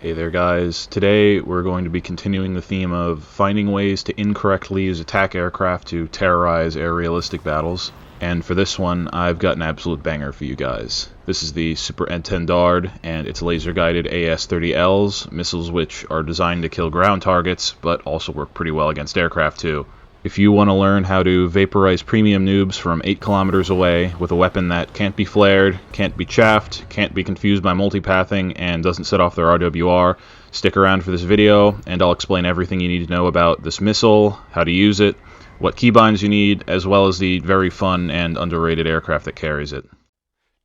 Hey there guys, today we're going to be continuing the theme of finding ways to incorrectly use attack aircraft to terrorize air-realistic battles. And for this one, I've got an absolute banger for you guys. This is the Super Étendard, and its laser-guided AS-30Ls, missiles which are designed to kill ground targets, but also work pretty well against aircraft too. If you want to learn how to vaporize premium noobs from 8 kilometers away with a weapon that can't be flared, can't be chaffed, can't be confused by multipathing, and doesn't set off their RWR, stick around for this video, and I'll explain everything you need to know about this missile, how to use it, what keybinds you need, as well as the very fun and underrated aircraft that carries it.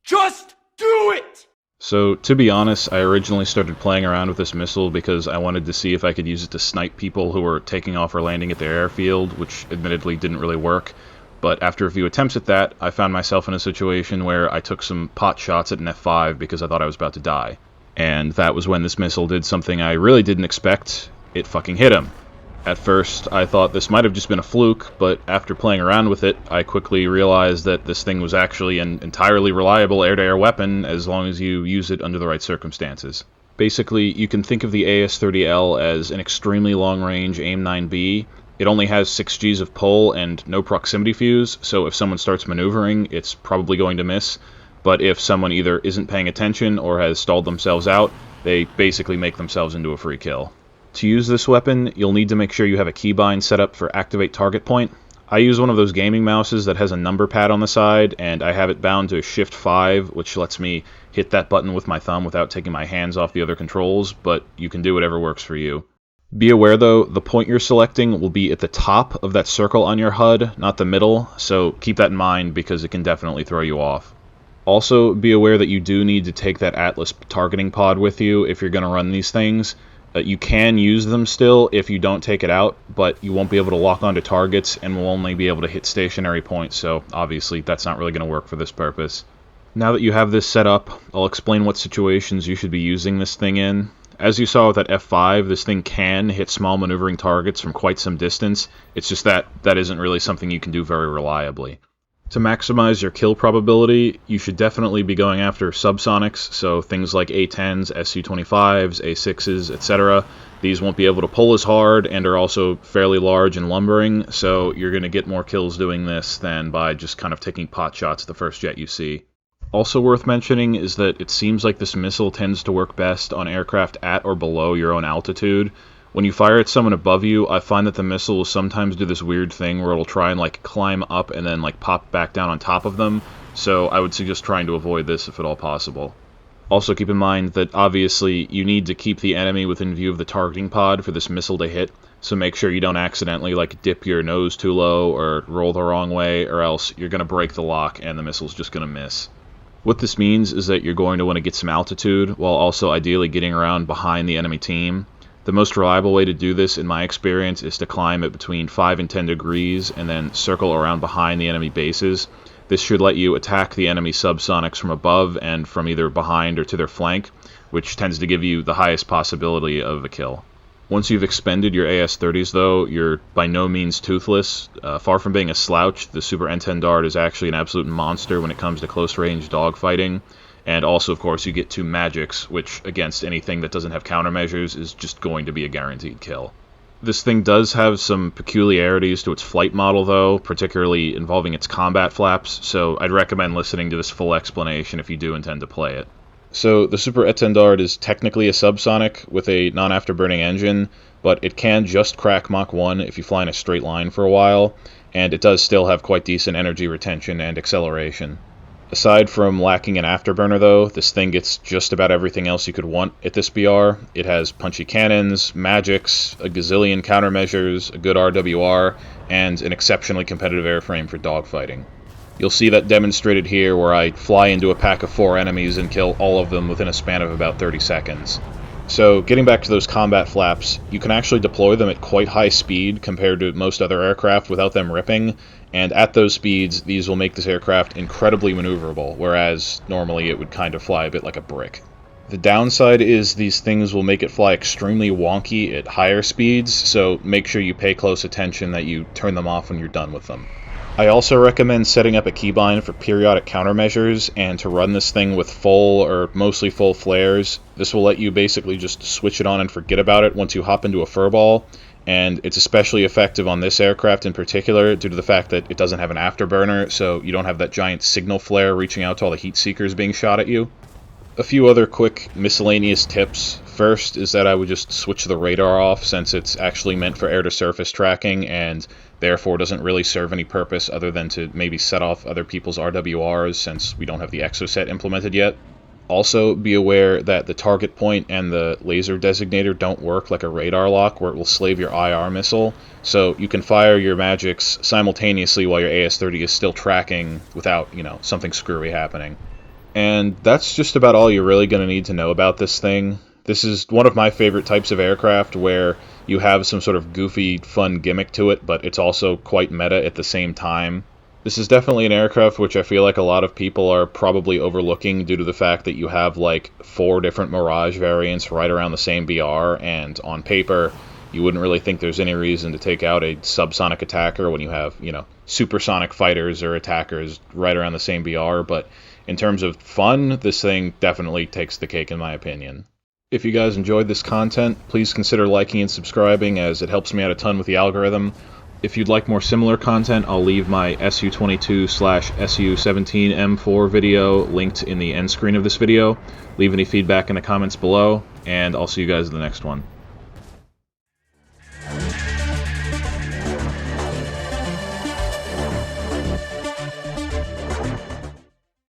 Just do it! So, to be honest, I originally started playing around with this missile because I wanted to see if I could use it to snipe people who were taking off or landing at their airfield, which admittedly didn't really work. But after a few attempts at that, I found myself in a situation where I took some pot shots at an F5 because I thought I was about to die. And that was when this missile did something I really didn't expect. It fucking hit him. At first, I thought this might have just been a fluke, but after playing around with it, I quickly realized that this thing was actually an entirely reliable air-to-air weapon as long as you use it under the right circumstances. Basically, you can think of the AS-30L as an extremely long-range AIM-9B. It only has 6 Gs of pull and no proximity fuse, so if someone starts maneuvering, it's probably going to miss. But if someone either isn't paying attention or has stalled themselves out, they basically make themselves into a free kill. To use this weapon, you'll need to make sure you have a keybind set up for Activate Target Point. I use one of those gaming mouses that has a number pad on the side, and I have it bound to Shift 5, which lets me hit that button with my thumb without taking my hands off the other controls, but you can do whatever works for you. Be aware though, the point you're selecting will be at the top of that circle on your HUD, not the middle, so keep that in mind because it can definitely throw you off. Also, be aware that you do need to take that Atlas targeting pod with you if you're going to run these things. You can use them still if you don't take it out, but you won't be able to lock onto targets and will only be able to hit stationary points, so obviously that's not really going to work for this purpose. Now that you have this set up, I'll explain what situations you should be using this thing in. As you saw with that F5, this thing can hit small maneuvering targets from quite some distance. It's just that isn't really something you can do very reliably. To maximize your kill probability, you should definitely be going after subsonics, so things like A-10s, SU-25s, A-6s, etc. These won't be able to pull as hard and are also fairly large and lumbering, so you're going to get more kills doing this than by just kind of taking pot shots at the first jet you see. Also worth mentioning is that it seems like this missile tends to work best on aircraft at or below your own altitude. When you fire at someone above you, I find that the missile will sometimes do this weird thing where it'll try and climb up and then pop back down on top of them, so I would suggest trying to avoid this if at all possible. Also keep in mind that obviously you need to keep the enemy within view of the targeting pod for this missile to hit, so make sure you don't accidentally dip your nose too low or roll the wrong way, or else you're going to break the lock and the missile's just going to miss. What this means is that you're going to want to get some altitude while also ideally getting around behind the enemy team. The most reliable way to do this, in my experience, is to climb at between 5 and 10 degrees and then circle around behind the enemy bases. This should let you attack the enemy subsonics from above and from either behind or to their flank, which tends to give you the highest possibility of a kill. Once you've expended your AS-30s though, you're by no means toothless. Far from being a slouch, the Super Étendard is actually an absolute monster when it comes to close-range dogfighting. And also, of course, you get 2 magics, which, against anything that doesn't have countermeasures, is just going to be a guaranteed kill. This thing does have some peculiarities to its flight model, though, particularly involving its combat flaps, so I'd recommend listening to this full explanation if you do intend to play it. So, the Super Étendard is technically a subsonic with a non-afterburning engine, but it can just crack Mach 1 if you fly in a straight line for a while, and it does still have quite decent energy retention and acceleration. Aside from lacking an afterburner though, this thing gets just about everything else you could want at this BR. It has punchy cannons, magics, a gazillion countermeasures, a good RWR, and an exceptionally competitive airframe for dogfighting. You'll see that demonstrated here where I fly into a pack of 4 enemies and kill all of them within a span of about 30 seconds. So, getting back to those combat flaps, you can actually deploy them at quite high speed compared to most other aircraft without them ripping, and at those speeds, these will make this aircraft incredibly maneuverable, whereas normally it would kind of fly a bit like a brick. The downside is these things will make it fly extremely wonky at higher speeds, so make sure you pay close attention that you turn them off when you're done with them. I also recommend setting up a keybind for periodic countermeasures and to run this thing with full or mostly full flares. This will let you basically just switch it on and forget about it once you hop into a furball, and it's especially effective on this aircraft in particular due to the fact that it doesn't have an afterburner, so you don't have that giant signal flare reaching out to all the heat seekers being shot at you. A few other quick miscellaneous tips. First is that I would just switch the radar off, since it's actually meant for air-to-surface tracking and therefore doesn't really serve any purpose other than to maybe set off other people's RWRs, since we don't have the exoset implemented yet. Also, be aware that the target point and the laser designator don't work like a radar lock, where it will slave your IR missile, so you can fire your magics simultaneously while your AS-30 is still tracking without, something screwy happening. And that's just about all you're really going to need to know about this thing. This is one of my favorite types of aircraft where you have some sort of goofy, fun gimmick to it, but it's also quite meta at the same time. This is definitely an aircraft which I feel like a lot of people are probably overlooking due to the fact that you have like 4 different Mirage variants right around the same BR, and on paper, you wouldn't really think there's any reason to take out a subsonic attacker when you have, supersonic fighters or attackers right around the same BR, but in terms of fun, this thing definitely takes the cake in my opinion. If you guys enjoyed this content, please consider liking and subscribing, as it helps me out a ton with the algorithm. If you'd like more similar content, I'll leave my SU-22/SU-17M4 video linked in the end screen of this video. Leave any feedback in the comments below, and I'll see you guys in the next one.